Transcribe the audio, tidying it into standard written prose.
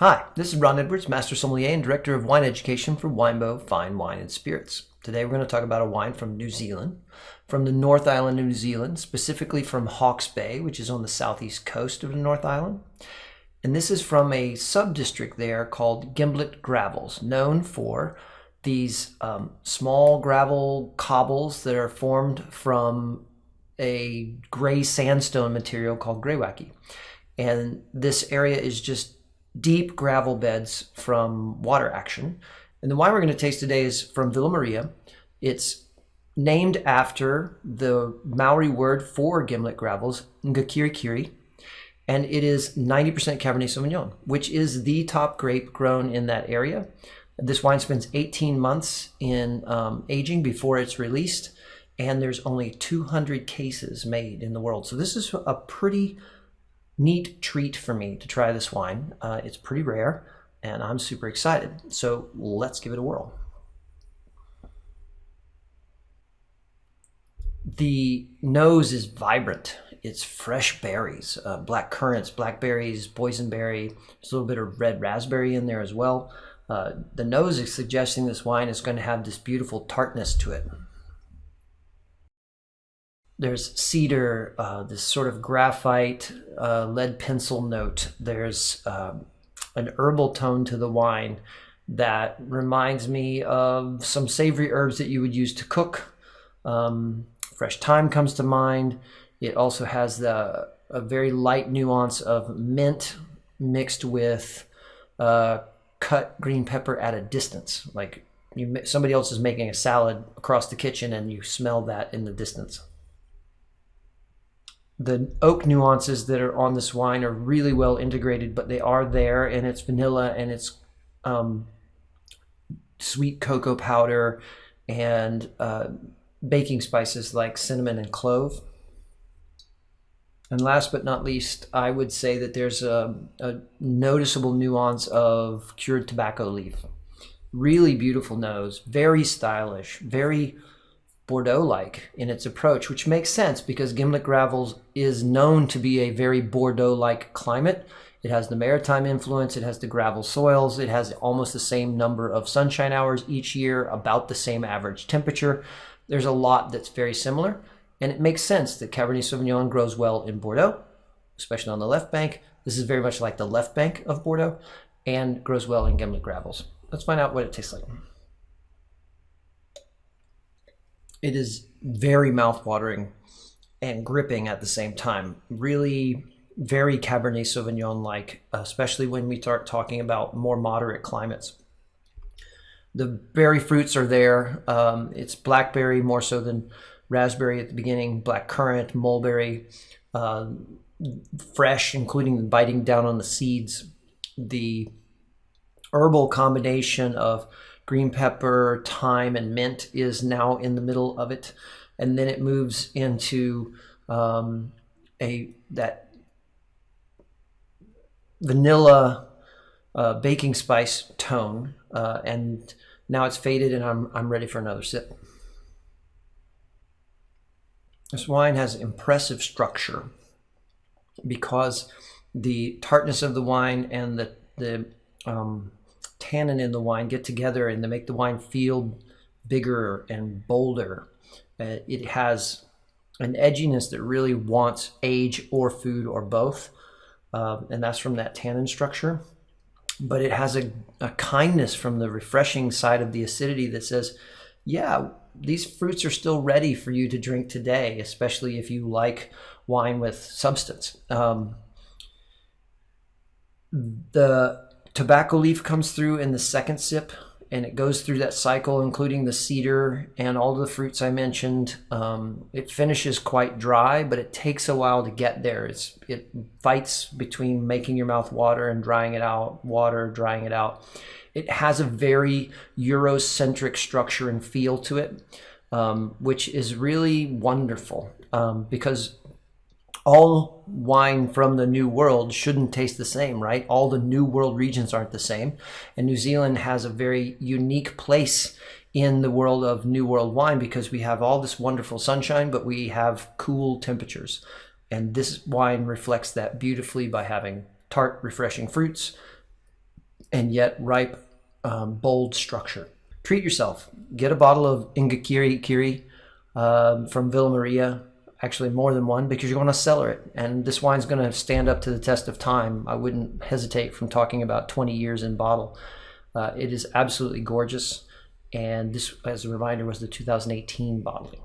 Hi, this is Ron Edwards, Master Sommelier and Director of Wine Education for Winebow Fine Wine and Spirits. Today we're going to talk about a wine from New Zealand, from the North Island of New Zealand, specifically from Hawke's Bay, which is on the southeast coast of the North Island. And this is from a sub-district there called Gimblett Gravels, known for these small gravel cobbles that are formed from a gray sandstone material called greywacke. And this area is just deep gravel beds from water action. And the wine we're going to taste today is from Villa Maria. It's named after the Maori word for Gimblett Gravels, Ngakirikiri, and it is 90% Cabernet Sauvignon, which is the top grape grown in that area. This wine spends 18 months in aging before it's released, and there's only 200 cases made in the world. So this is a pretty neat treat for me to try this wine. It's pretty rare, and I'm super excited. So let's give it a whirl. The nose is vibrant. It's fresh berries, black currants, blackberries, boysenberry. There's a little bit of red raspberry in there as well. The nose is suggesting this wine is going to have this beautiful tartness to it. There's cedar, this sort of graphite, lead pencil note. There's an herbal tone to the wine that reminds me of some savory herbs that you would use to cook. Fresh thyme comes to mind. It also has a very light nuance of mint mixed with cut green pepper at a distance. Like somebody else is making a salad across the kitchen and you smell that in the distance. The oak nuances that are on this wine are really well integrated, but they are there, and it's vanilla and it's sweet cocoa powder and baking spices like cinnamon and clove. And last but not least, I would say that there's a noticeable nuance of cured tobacco leaf. Really beautiful nose, very stylish, very Bordeaux-like in its approach, which makes sense because Gimblett Gravels is known to be a very Bordeaux-like climate. It has the maritime influence, it has the gravel soils, it has almost the same number of sunshine hours each year, about the same average temperature. There's a lot that's very similar, and it makes sense that Cabernet Sauvignon grows well in Bordeaux, especially on the left bank. This is very much like the left bank of Bordeaux, and grows well in Gimblett Gravels. Let's find out what it tastes like. It is very mouth-watering and gripping at the same time. Really very Cabernet Sauvignon-like, especially when we start talking about more moderate climates. The berry fruits are there. It's blackberry more so than raspberry at the beginning, black currant, mulberry, fresh, including biting down on the seeds. The herbal combination of green pepper, thyme, and mint is now in the middle of it, and then it moves into that vanilla baking spice tone, and now it's faded, and I'm ready for another sip. This wine has impressive structure because the tartness of the wine and the tannin in the wine get together and they make the wine feel bigger and bolder. It has an edginess that really wants age or food or both, and that's from that tannin structure. But it has a kindness from the refreshing side of the acidity that says, yeah, these fruits are still ready for you to drink today, especially if you like wine with substance. The tobacco leaf comes through in the second sip, and it goes through that cycle, including the cedar and all the fruits I mentioned. It finishes quite dry, but it takes a while to get there. It fights between making your mouth water and drying it out, water, drying it out. It has a very Eurocentric structure and feel to it, which is really wonderful, because all wine from the New World shouldn't taste the same, right? All the New World regions aren't the same. And New Zealand has a very unique place in the world of New World wine because we have all this wonderful sunshine, but we have cool temperatures. And this wine reflects that beautifully by having tart, refreshing fruits, and yet ripe, bold structure. Treat yourself. Get a bottle of Ngakirikiri from Villa Maria, actually more than one, because you're going to cellar it. And this wine's going to stand up to the test of time. I wouldn't hesitate from talking about 20 years in bottle. It is absolutely gorgeous. And this, as a reminder, was the 2018 bottling.